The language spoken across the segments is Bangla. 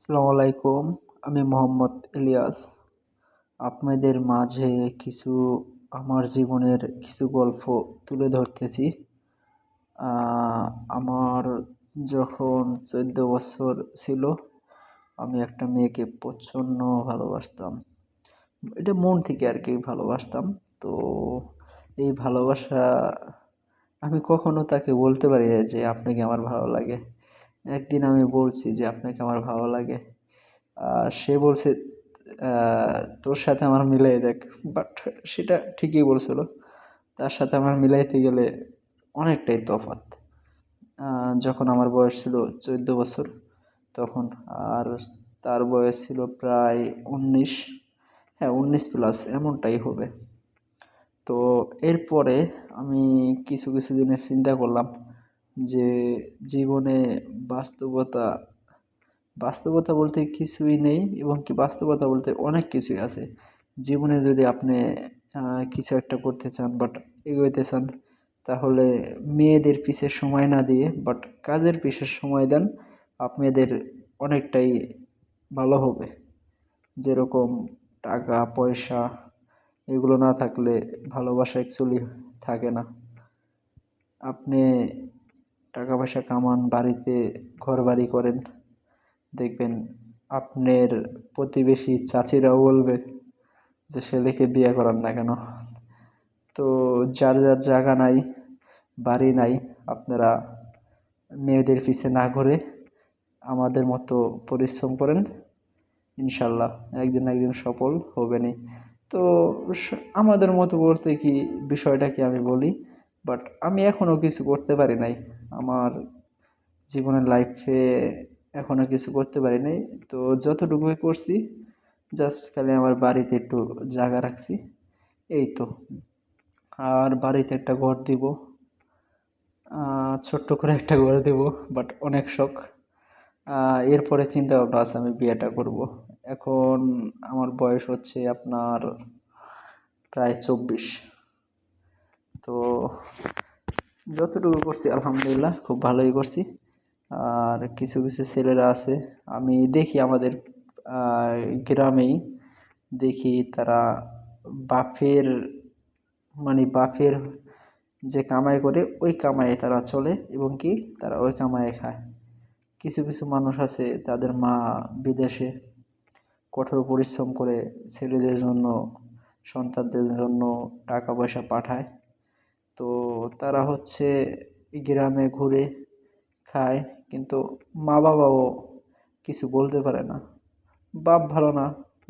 আসসালামু আলাইকুম। আমি মোহাম্মদ ইলিয়াস। আপনাদের মাঝে কিছু আমার জীবনের কিছু গল্প তুলে ধরতেছি। আমার যখন 14 বছর ছিল, আমি একটা মেয়েকে প্রচণ্ড ভালোবাসতাম। এটা মন থেকে আর কি ভালোবাসতাম। তো এই ভালোবাসা আমি কখনো তাকে বলতে পারি না যে আপনাকে আমার ভালো লাগে। একদিন আমি বলছি যে আপনাকে আমার ভালো লাগে। সে বলছে তোর সাথে আমার মিলাই দেখ। বাট সেটা ঠিকই বলছিল। তার সাথে আমার মিলাইতে গেলে অনেকটাই তফাৎ। যখন আমার বয়স ছিল 14 বছর তখন, আর তার বয়স ছিল প্রায় 19। হ্যাঁ, 19 প্লাস এমনটাই হবে। তো এরপরে আমি কিছু কিছু দিনের চিন্তা করলাম যে জীবনে বাস্তবতা বাস্তবতা বলতে কিছুই নেই, এবং কি বাস্তবতা বলতে অনেক কিছুই আছে। জীবনে যদি আপনি কিছু একটা করতে চান বাট এগোইতে চান, তাহলে মেয়েদের পিছে সময় না দিয়ে বাট কাজের পিছে সময় দেন, আপনাদের অনেকটাই ভালো হবে। যেরকম টাকা পয়সা এগুলো না থাকলে ভালোবাসা অ্যাকচুয়ালি থাকে না। আপনি টাকা পয়সা কামান, বাড়িতে ঘরবাড়ি করেন, দেখবেন আপনার প্রতিবেশী চাচিরাও বলবে যে ছেলেকে বিয়ে করান না কেন। তো যার যার জায়গা নাই, বাড়ি নাই, আপনারা মেয়েদের পিছে না ঘুরে আমাদের মতো পরিশ্রম করেন, ইনশাল্লাহ একদিন না একদিন সফল হবেনই। তো আমাদের মতো বলতে কি, বিষয়টা কি আমি বলি, বাট আমি এখনো কিছু করতে পারি নাই আমার জীবনের লাইফে, এখনো কিছু করতে পারি নাই। তো যতটুকুই করছি, জাস্ট খালি আমার বাড়িতে একটু জায়গা রাখছি, এই তো। আর বাড়িতে একটা ঘর দিব, ছোট্ট করে একটা ঘর দিব, বাট অনেক শখ। এরপরে চিন্তা ভাবনা আছে আমি বিয়েটা করব। এখন আমার বয়স হচ্ছে আপনার প্রায় 24। তো যতটুকু করছি আলহামদুলিল্লাহ খুব ভালোই করছি। আর কিছু কিছু ছেলেরা আছে, আমি দেখি আমাদের আহ, গ্রামেই দেখি তারা বাপের বাপের যে কামাই করে ওই কামাইয়ে তারা চলে, এবং কি তারা ওই কামাইয়ে খায়। কিছু কিছু মানুষ আছে তাদের মা বিদেশে কঠোর পরিশ্রম করে ছেলেদের জন্য, সন্তানদের জন্য টাকা পয়সা পাঠায়। তো তারা হচ্ছে গ্রামে ঘুরে খায়, কিন্তু মা বাবাও কিছু বলতে পারে না। বাপ ভালো না,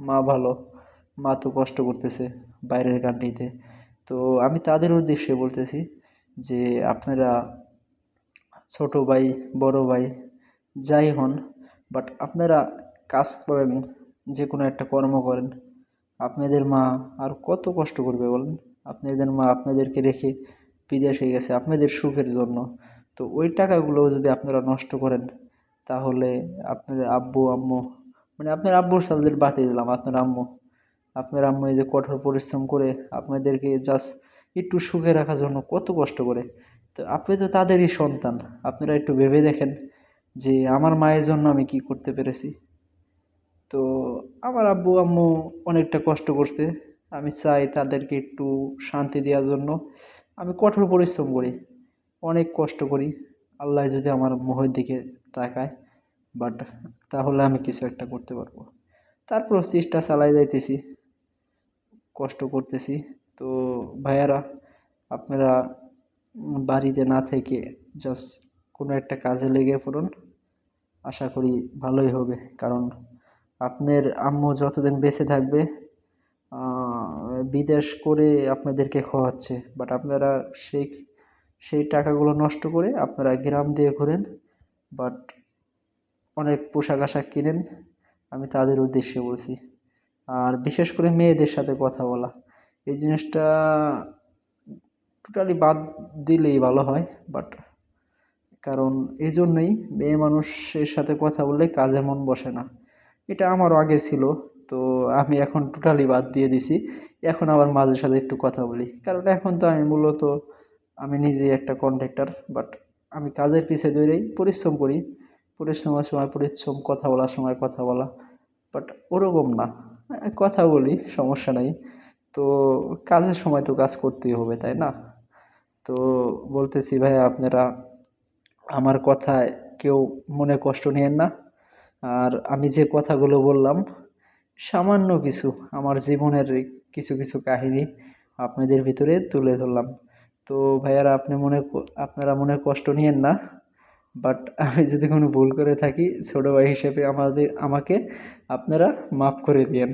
মা ভালো। মা তো কষ্ট করতেছে বাইরের কান্ট্রিতে। তো আমি তাদের উদ্দেশ্যে বলতেছি যে আপনারা ছোট ভাই, বড় ভাই, যাই হন, বাট আপনারা কাজ করেন, যে কোনো একটা কর্ম করেন। আপনাদের মা আর কত কষ্ট করবে বলেন? আপনাদের মা আপনাদেরকে রেখে বিদেশে গেছে আপনাদের সুখের জন্য। তো ওই টাকাগুলো যদি আপনারা নষ্ট করেন, তাহলে আপনাদের আব্বু আম্মু, আপনার আব্বুর সাথে বাতিয়ে দিলাম, আপনার আম্মু এই যে কঠোর পরিশ্রম করে আপনাদেরকে জাস্ট একটু সুখে রাখার জন্য কত কষ্ট করে। তো আপনি তো তাদেরই সন্তান। আপনারা একটু ভেবে দেখেন যে আমার মায়ের জন্য আমি কি করতে পেরেছি। তো আমার আব্বু আম্মু অনেকটা কষ্ট করছে, আমি চাই তাদেরকে একটু শান্তি দেওয়ার জন্য আমি কঠোর পরিশ্রম করি, অনেক কষ্ট করি। আল্লাহ যদি আমার মুখের দিকে তাকায়, বাট তাহলে আমি কিছু একটা করতে পারবো। তারপর চেষ্টা চালাই যাইতেছি, কষ্ট করতেছি। তো ভাইয়ারা, আপনারা বাড়িতে না থেকে জাস্ট কোনো একটা কাজে লেগে পড়ুন, আশা করি ভালোই হবে। কারণ আপনার আম্মু যতদিন বেঁচে থাকবে বিদেশ করে আপনাদেরকে খাওয়াচ্ছে, বাট আপনারা সেই সেই টাকাগুলো নষ্ট করে আপনারা গ্রাম দিয়ে ঘোরেন, বাট অনেক পোশাক আশাক কিনেন। আমি তাদের উদ্দেশ্যে বলছি। আর বিশেষ করে মেয়েদের সাথে কথা বলা, এই জিনিসটা টোটালি বাদ দিলেই ভালো হয়। বাট কারণ এই জন্যই মেয়ে মানুষের সাথে কথা বললে কাজে মন বসে না। এটা আমারও আগে ছিল। তো আমি এখন টোটালি বাদ দিয়ে দিছি। এখন আবার মাঝে সাঝে একটু কথা বলি, কারণ এখন তো আমি মূলত আমি নিজেই একটা কন্ট্রাক্টর, বাট আমি কাজের পিছে দৌড়াই, পরিশ্রম করি, পরিশ্রমের সময় পরিশ্রম, কথা বলার সময় কথা বলা। বাট ওরকম না। কথা বলি, সমস্যা নাই। তো কাজের সময় তো কাজ করতেই হবে, তাই না? তো বলতেছি ভাইয়া, আপনারা আমার কথায় কেউ মনে কষ্ট নিয়েন না। আর আমি যে কথাগুলো বললাম, সামান্য কিছু আমার জীবনের কিছু কিছু কাহিনী আপনাদের ভিতরে তুলে ধরলাম। তো ভাইয়ারা, আপনারা মনে কষ্ট নিয়েন না। বাট আমি যদি কোনো ভুল করে থাকি, ছোট ভাই হিসেবে আমাকে আপনারা মাফ করে দিয়েন।